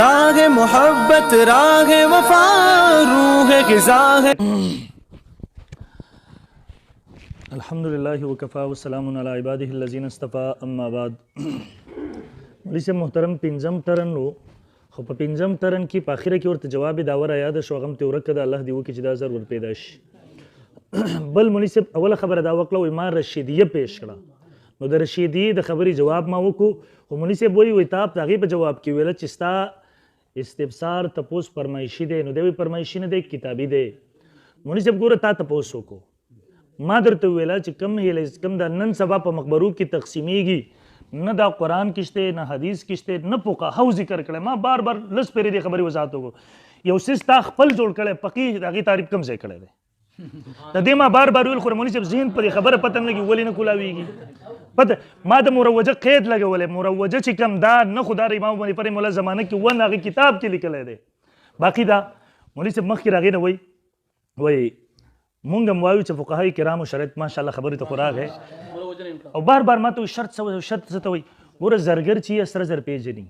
राग मोहब्बत राग वफा रूह ग़िज़ा है। अल्हम्दुलिल्लाहि वकफ़ा वस्सलामुन अला इबादिहिल लज़ीना इस्तफ़ा अम्मा बाद। मौलवी साहब मोहतरम पिंजम टरन लो خو په پنځم ترن کې په اخره کې ورته جواب داور یاد شو غم ته ورکه د الله دی وکي چې دا زر ور پیدا شي. بل مولوی صاحب اوله خبره دا وکړه وای ما رشیدیه پیش کړه نو د رشیدیه د خبرې جواب ما وکړو خو مولوی صاحب وای تاب دغه په جواب کې ویل چې ستا استفسار تپوس فرمایشي دی نو دوی فرمایشي نه دی کتابي دی. مولوی صاحب ګوره تا تپوس وکړو ما درته ویل چې کم د نن سبا په مقبرو کې تقسیمیږي نه دا قرآن کشته نه حدیث کشته نه فقهاو ذکر کړي. ما بار بار لس پیری دی خبرې وضاحت وکړو یو سیس تا خپل جوړ کړي فقيه دغه تعریف کم ځای کړي دی د دې ما بار بار ویل خو مولوی صاحب ذهن پر خبره پته نه لګي ولې نه کولاویږي پته ما د مروجه قید لګولې مروجه چې کم دا نه خدای امام باندې پر مولا زمانه کې ونه هغه کتاب کې لیکل دی باقی دا مولوی صاحب مخکې راغی نه وای مونږ هم وایو چې فقهای کرامو شرط ماشاءالله خبرې ته خوراک ہے او بار بار ما ته شرط څه ته وایي ګوره زرګر چې سره زر پیژني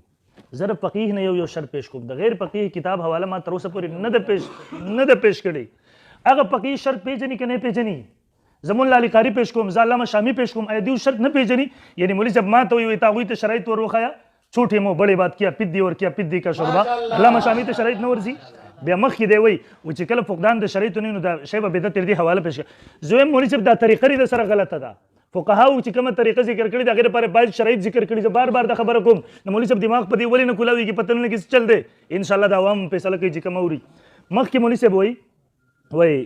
زر فقیه نه یو شرط پیش کوم د غیر فقیه کتاب حواله ما تر اوسه پورې نه د پیش کړي هغه فقیه شرط پیژني که نه پیژني زمون لالی قاری پیش کوم علامه شامی پیش کوم ایدیو شرط نه پیژني یعنی مولوی صاحب ما ته وایي تاغوی ته شرایط ور وخایا چھوٹے مو بڑے بات کیا پدی اور کیا پدی کا شوربا علامه شامی ته شرایط نه ورزي بیا مخکې دی وای چې کله فقدان د شرایطو نه نو دا شی به بدعت تر دې حواله پیش زویم مولوی صاحب دا طریقه لري سره غلطه ده فقهاو چې کومه طریقه ذکر کړي دا غیر لپاره باید شرایط ذکر کړي بار بار دا خبره کوم نو مولوی صاحب دماغ په دې ولې نه کولاوي کې پته نه لګي چل دی ان شاء الله دا عوام فیصله کوي چې کوم اوري مخکې مولوی صاحب وای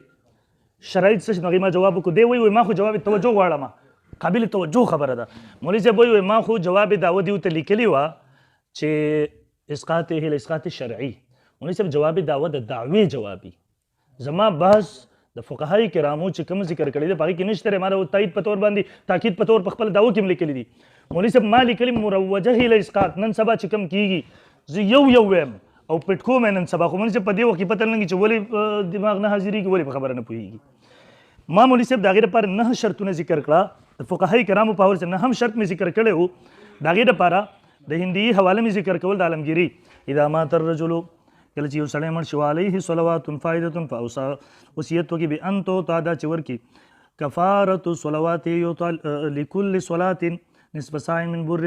شرایط څه نو ما جواب کو دی وای ما خو جواب توجه غواړم قابل توجه خبره ده مولوی صاحب وای ما خو جواب داو دی ته لیکلی و چې اسقاط هي الاسقاط الشرعي مولوی صاحب جواب داو د دعوی جوابي زما بحث د فقهای کرامو چې کوم ذکر کړی دی باقي کې نشته ماره تایید په تور باندې تاکید په تور په خپل داو کې لیکلی دي مولوی صاحب ما لیکلی مروجه هي الاسقاط نن سبا چې کوم کیږي زه یو ویم او پټکو مې نن سبا خو مونږ په دې وخت پته نه لګي چې ولې دماغ نه حاضرې کې ولې په خبره نه پوهیږي ما مولوی صاحب داغه لپاره نه شرطونه ذکر کړه د فقهای کرامو په اور نه هم شرط مې ذکر کړی وو داغه لپاره د هندي حواله مې ذکر کول د عالمگیری اذا مات الرجل کله چې یو سړی مړ شو علیه صلوات فائدة فاوصى وصیت وکي به انتو تعدا چور کی کفاره صلوات لكل صلاه نصف ساع من بر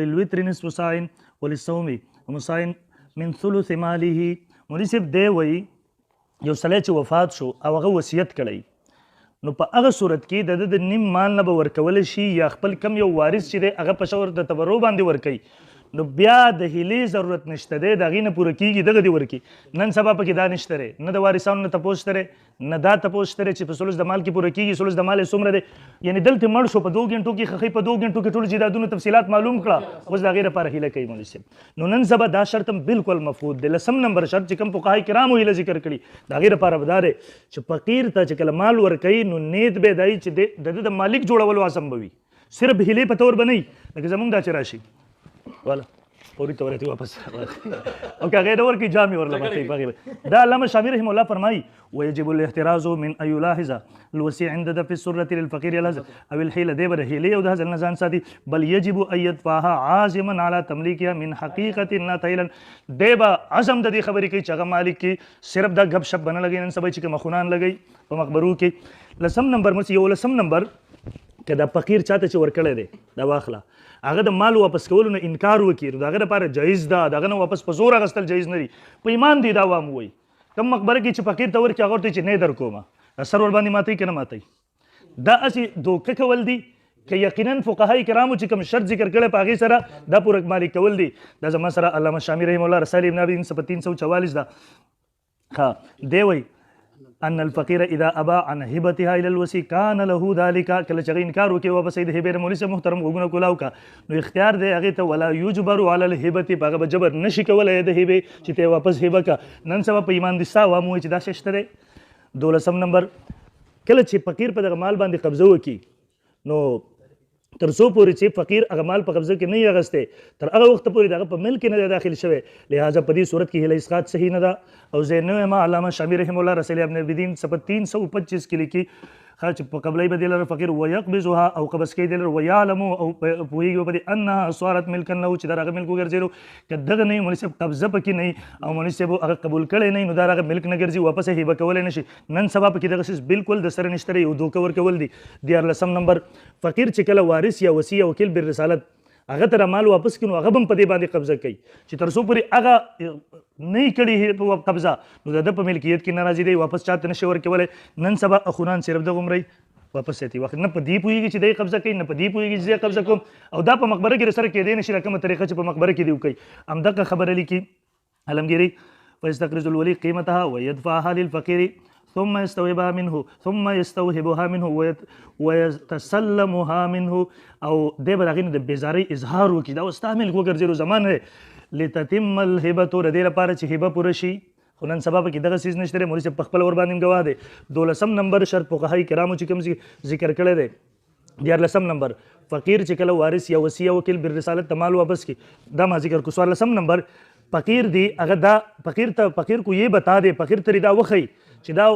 للوتر نصف ساع وللصوم ومساع من ثلث ماله مولوی صاحب دی وی یو سړی چې وفات شو او هغه وصیت کړی نو په هغه صورت کې د نیم مال نه به ورکول شي یا خپل کم یو وارث چې دی هغه په شور د تبرع باندې ورکوي نو بیا د هیلې ضرورت نشته دی د هغې نه پوره کېږي دغه دې ورکړي نن سبا پکې دا نشته دی نه د وارثانو نه تپوس شته نه دا تپوس شته چې په ثلث د مال کې پوره کېږي ثلث د مال یې څومره دی یعنې دلته مړ شو په 2 غنټو کې خخۍ په 2 غنټو کې ټول جیدادونو تفصیلات معلوم کړه اوس د هغې لپاره هیله کوي مولوي صاحب نو نن سبا دا شرط هم بالکل مفروض دی 10 نمبر شرط چې کوم فقهای کرامو هیله ذکر کړي د هغې لپاره به دا دی چې فقیر ته چې کله مال ورکوي نو نیت به دی چې د د مالک جوړول واسم به وي صرف هیلې په طور به نه وي لکه زمونږ دا چې راشي والا فوري تورته واپس او که غیر اور کی جامع اور لمته باغی دا علامه شامی رحم الله فرمای ويجب الاحتراز من ان يلاحظ الوسيع عند دفع السره للفقير الهزل او الحيله دبر هيله او د هزل نزان ساتي بل يجب ان يدفعها عازما على تمليكها من حقيقه لا تيلا دیبا عزم د دې خبرې کوي چې هغه مالک کی صرف دا غب شپ بنه لګي نن سبا چې مخونان لګي په مخبرو کې لسم نمبر مس یو لسم نمبر کدا فقیر چاته چې ورکړی دی دا واخله هغه د مال واپس کولو نه انکار وکړي نو دغه لپاره جایز ده دغه نه واپس په زور اخیستل جایز نه دي په ایمان دی دا وام وایي کوم مقبره کې چې فقیر ته ورکړي هغه ورته چې نه در کومه سر ور باندې ماتوي که نه ماتوي دا هسې دوکه کول دي که یقینا فقهای کرامو چې کوم شرط ذکر کړی په هغې سره دا پوره مالي کول دي دا زما سره علامه شامی رحم الله رسالې ابن ابي 344 ده ها دی وایي ان الفقير اذا ابى عن هبتها الى الوصي كان له ذلك کله چې انکار وکړي واپس د هبه مولوی صاحب محترم وګونه کولاو کا نو اختیار دی هغه ته ولا يجبر على الهبه هغه جبر نشي کولای د هبه چې ته واپس هبه کا نن سبا په ایمان دي سا وامو چې دا ششته دی 12 نمبر کله چې فقیر په دغه مال باندې قبضه وکړي نو تر څو پورې چې فقیر هغه مال په قبضه کې نه اغسته تر هغه وخت پورې دغه په ملک نه داخل شوی لہذا په دې صورت کې هله اسقاط صحیح نه ده او زینو ما علامه شامی رحم الله رسول ابن بدین 325 کې لیکي خرج په قبلای بدل فقیر ويقبضها او قبض کې دل ويعلم او پویږي په انها صارت ملکا له چې دغه ملک ګرځېلو کدغه نه مناسب قبضه پکې نه او مناسب هغه قبول کړي نه نو دغه ملک نه ګرځي واپس هیبه کولای نشي نن سبا پکې دغه سیس بالکل د سره نشته یو دوه کور کول دي د 14 نمبر فقیر چې کله وارث یا وصی یا وکیل بر رسالت هغه تر مال واپس کینو هغه هم په دې باندې قبضه کوي چې تر څو پورې هغه نه کړي قبضه نو د په ملکیت کې ناراضي دی واپس چاته نشي ورکولای نن سبا اخونان صرف د غمري واپس ساتي وخت نه په دې پويږي چې د قبضه کوي نه په دې پويږي چې قبضه کوم او دا په مقبره کې سره کې دی نشي کومه طریقه چې په مقبره کې دی کوي ام دغه خبره لیکي علمگیری فيستقرض الولي قيمتها ويدفعها للفقير ثم يستوهبها منه ويتسلمها منه او د بلغین د بیزاری اظهار وکي دا واستعمل وګرځي زمان لتتم الهبه ردی لپاره چې هبه پوره شي خو نن سبا کې دغه سیز نشته مولوی صاحب په خپل ور باندې گواه دی 12 نمبر شرط فقهای کرامو چې کوم ذکر کړی دی 14 نمبر فقیر چې کله وارث یا وصی یا وکیل بر رسالت تمال واپس کی دا ما ذکر کو 14 نمبر فقیر دی هغه دا فقیر کو یہ بتا دے فقیر ته دا وخی چې دا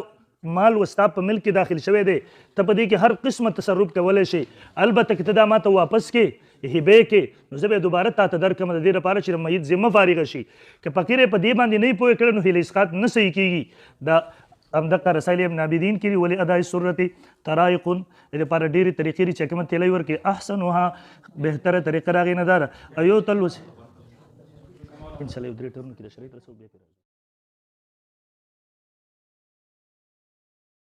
مال وستا په ملک کې داخل شوی دی ته په دې کې هر قسمه تصرف کولای شي البته کې دا ماته واپس کې هبه کې نو زه به دوباره تا ته درکم د دې لپاره چې میت ذمه فارغ شي که فقیر په دې باندې نه پوهې کړي نو هیله اسقاط نه صحیح کیږي دا همدغه رسائل ابن عابدین کې ولی ادای سرت طرائق لپاره ډېرې طریقې چې کومه تلای ورکې احسنها بهتره طریقه راغی نه دار ایو تل ان شاء الله درې ټرن کې شریعت رسول به